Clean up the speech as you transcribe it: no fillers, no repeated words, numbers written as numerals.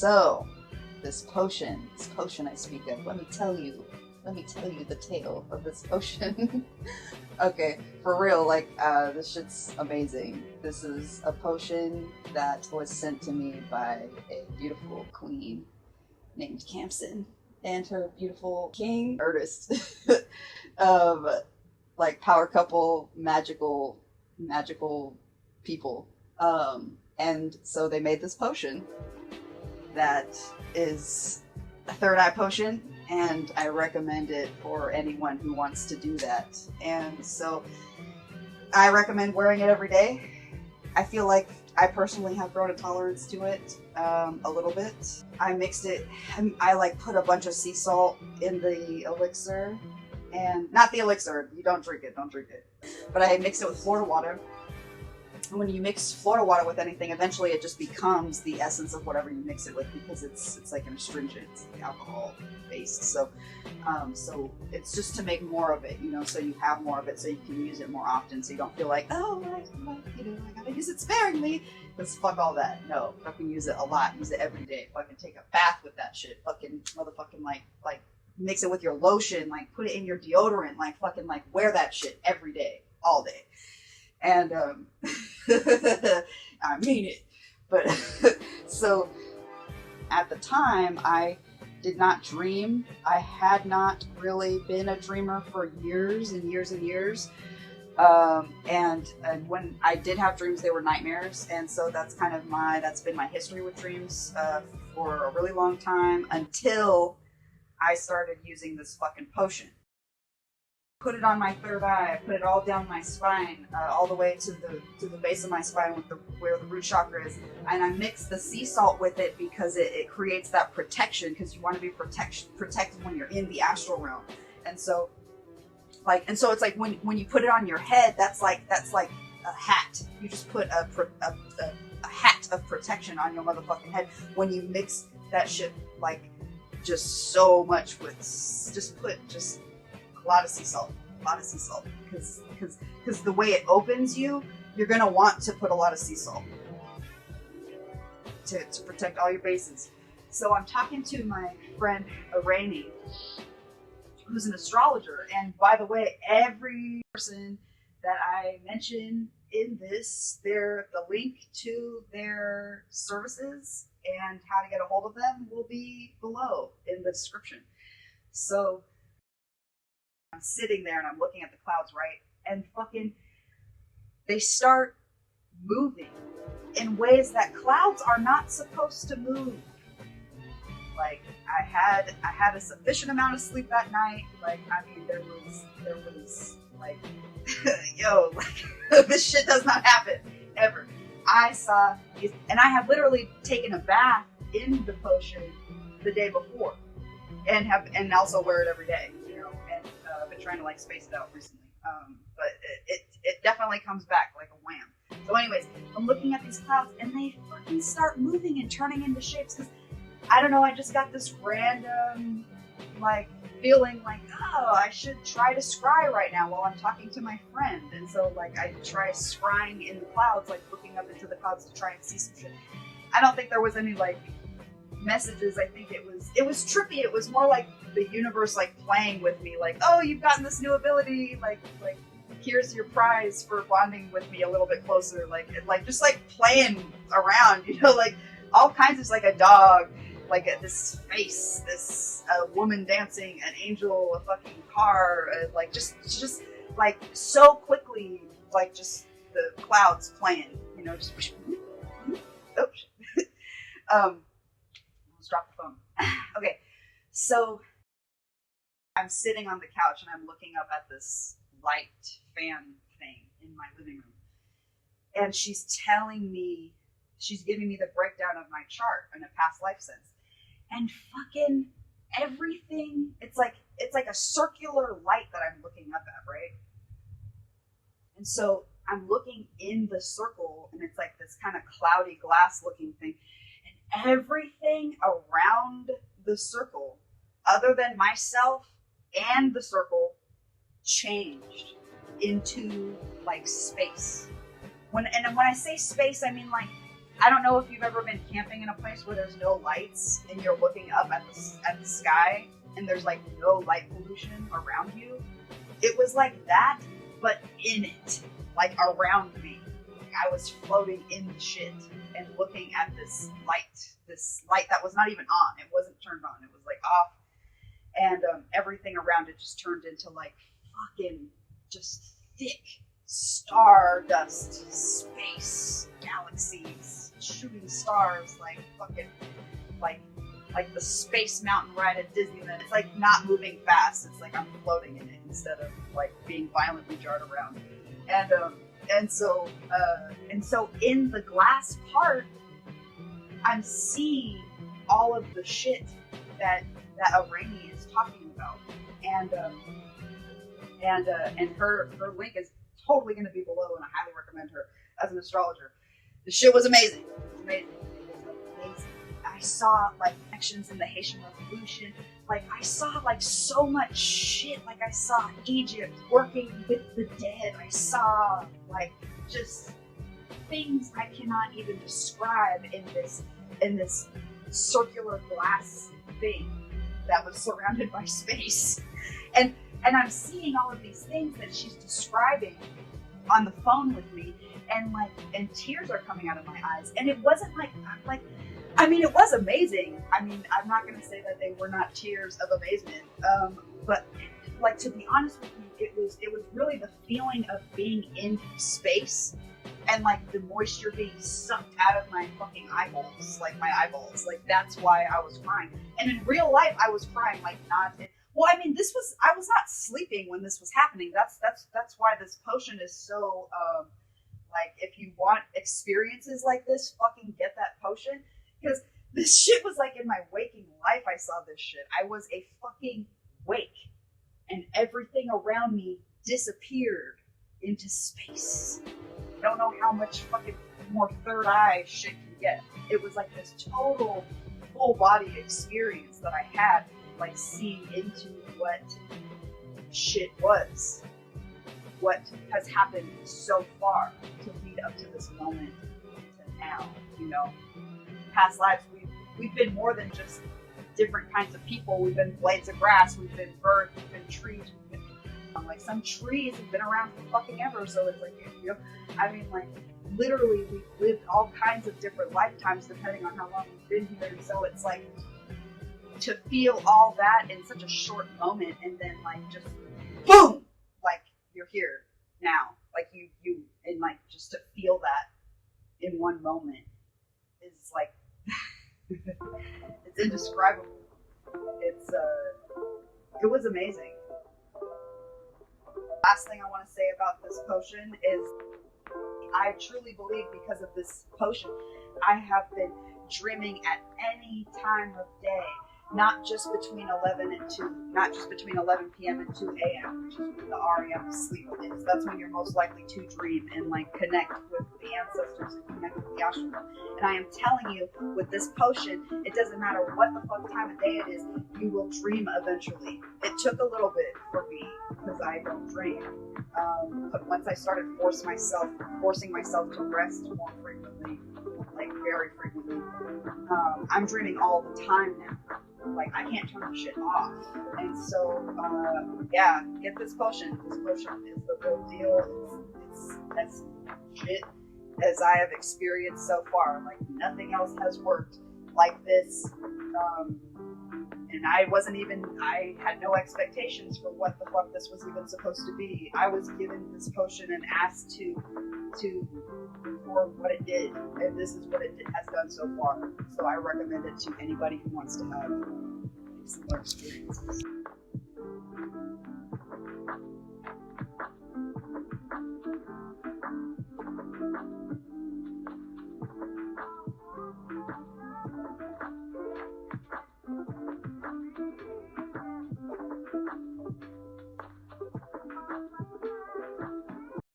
So, this potion I speak of, let me tell you the tale of this potion. Okay, for real, like, this shit's amazing. This is a potion that was sent to me by a beautiful queen named Campson and her beautiful king, Ernest. Like, power couple, magical people. And so they made this potion that is a third eye potion, and I recommend it for anyone who wants to do that. And so I recommend wearing it every day. I feel like I personally have grown a tolerance to it a little bit. I mixed it, I like put a bunch of sea salt in the elixir, and not the elixir, you don't drink it, but I mixed it with Florida water. And when you mix Florida water with anything, eventually it just becomes the essence of whatever you mix it with, because it's like an astringent, it's like alcohol based. So it's just to make more of it, you know, so you have more of it, so you can use it more often, so you don't feel like, oh, I gotta use it sparingly. Let's fuck all that. No, fucking use it a lot. Use it every day. Fucking take a bath with that shit. Fucking motherfucking like mix it with your lotion. Like put it in your deodorant. Like fucking like wear that shit every day, all day. And I mean it. But so at the time, I did not dream. I had not really been a dreamer for years and years and years. And when I did have dreams, they were nightmares. And so that's kind of that's been my history with dreams for a really long time, until I started using this fucking potion. Put it on my third eye. I put it all down my spine, all the way to the base of my spine, with where the root chakra is. And I mix the sea salt with it because it creates that protection, because you want to be protected when you're in the astral realm. And so it's like when you put it on your head, that's like a hat. You just put a hat of protection on your motherfucking head. When you mix that shit, like, just so much with, just put a lot of sea salt, because the way it opens you're gonna want to put a lot of sea salt to protect all your bases. So I'm talking to my friend Rainey, who's an astrologer, and by the way, every person that I mention in this, the link to their services and how to get a hold of them will be below in the description. So I'm sitting there and I'm looking at the clouds, right? And fucking, they start moving in ways that clouds are not supposed to move. Like, I had a sufficient amount of sleep that night. Like, I mean, there was like, yo, like, this shit does not happen ever. I saw these, and I have literally taken a bath in the potion the day before, and also wear it every day, you know. And I've been trying to like space it out recently, but it definitely comes back like a wham. So, anyways, I'm looking at these clouds, and they fucking start moving and turning into shapes. Because I don't know, I just got this random like feeling like, oh, I should try to scry right now while I'm talking to my friend. And so like I try scrying in the clouds, like looking up into the clouds to try and see some shit. I don't think there was any like messages. I think it was trippy. It was more like the universe like playing with me, like, oh, you've gotten this new ability, like here's your prize for bonding with me a little bit closer, like just like playing around, you know, like all kinds of, like a dog, like this face, this woman dancing, an angel, a fucking car, like just like so quickly, like just the clouds playing, you know, just oh shit. Almost dropped the phone. Okay, so I'm sitting on the couch and I'm looking up at this light fan thing in my living room, and she's giving me the breakdown of my chart in a past life sense. And fucking everything, it's like a circular light that I'm looking up at, right? And so I'm looking in the circle, and it's like this kind of cloudy glass looking thing. And everything around the circle, other than myself and the circle, changed into like space. When I say space, I mean like I don't know if you've ever been camping in a place where there's no lights and you're looking up at the sky and there's like no light pollution around you. It was like that, but in it, like around me. Like I was floating in the shit and looking at this light that was not even on. It wasn't turned on. It was like off. And everything around it just turned into like fucking just thick stardust, space, galaxies, shooting stars, like fucking like the Space Mountain ride at Disneyland. It's like not moving fast. It's like I'm floating in it instead of like being violently jarred around. And so in the glass part, I'm seeing all of the shit that Irene is talking about, and her link is totally going to be below, and I highly recommend her as an astrologer. The shit was amazing. It was amazing. It was amazing. I saw like connections in the Haitian Revolution. Like I saw like so much shit. Like I saw Egypt working with the dead. I saw like just things I cannot even describe in this circular glass thing that was surrounded by space. And I'm seeing all of these things that she's describing on the phone with me, and tears are coming out of my eyes. And it wasn't I mean, it was amazing. I mean, I'm not going to say that they were not tears of amazement. But like, to be honest with you, it was really the feeling of being in space and like the moisture being sucked out of my fucking eyeballs, like my eyeballs. Like that's why I was crying. And in real life, I was crying, like not. Well, I mean, I was not sleeping when this was happening. That's why this potion is so, like, if you want experiences like this, fucking get that potion. Because this shit was like in my waking life, I saw this shit. I was a fucking wake. And everything around me disappeared into space. I don't know how much fucking more third eye shit can get. It was like this total full body experience that I had, like seeing into what shit was, what has happened so far to lead up to this moment, to now, you know. Past lives, we've been more than just different kinds of people. We've been blades of grass, we've been birds, we've been trees, we've been like some trees have been around for fucking ever. So it's like, you know, I mean, like literally we've lived all kinds of different lifetimes depending on how long we've been here. And so it's like to feel all that in such a short moment, and then like just boom, like you're here now, like you and like just to feel that in one moment is like it's indescribable. It was amazing. Last thing I want to say about this potion is I truly believe because of this potion I have been dreaming at any time of day, not just between 11 and 2, not just between 11 p.m. and 2 a.m., which is when the REM sleep is. That's when you're most likely to dream and like connect with the ancestors and connect with the Astral. And I am telling you, with this potion, it doesn't matter what the fuck time of day it is, you will dream eventually. It took a little bit for me because I don't dream. But once I started forcing myself to rest more frequently, like very frequently, I'm dreaming all the time now. Like I can't turn the shit off. And so yeah, get this potion. This potion is the real deal. It's as shit as I have experienced so far. Like nothing else has worked like this. And I had no expectations for what the fuck this was even supposed to be. I was given this potion and asked for what it did, and this is what it has done so far. So I recommend it to anybody who wants to have similar experiences.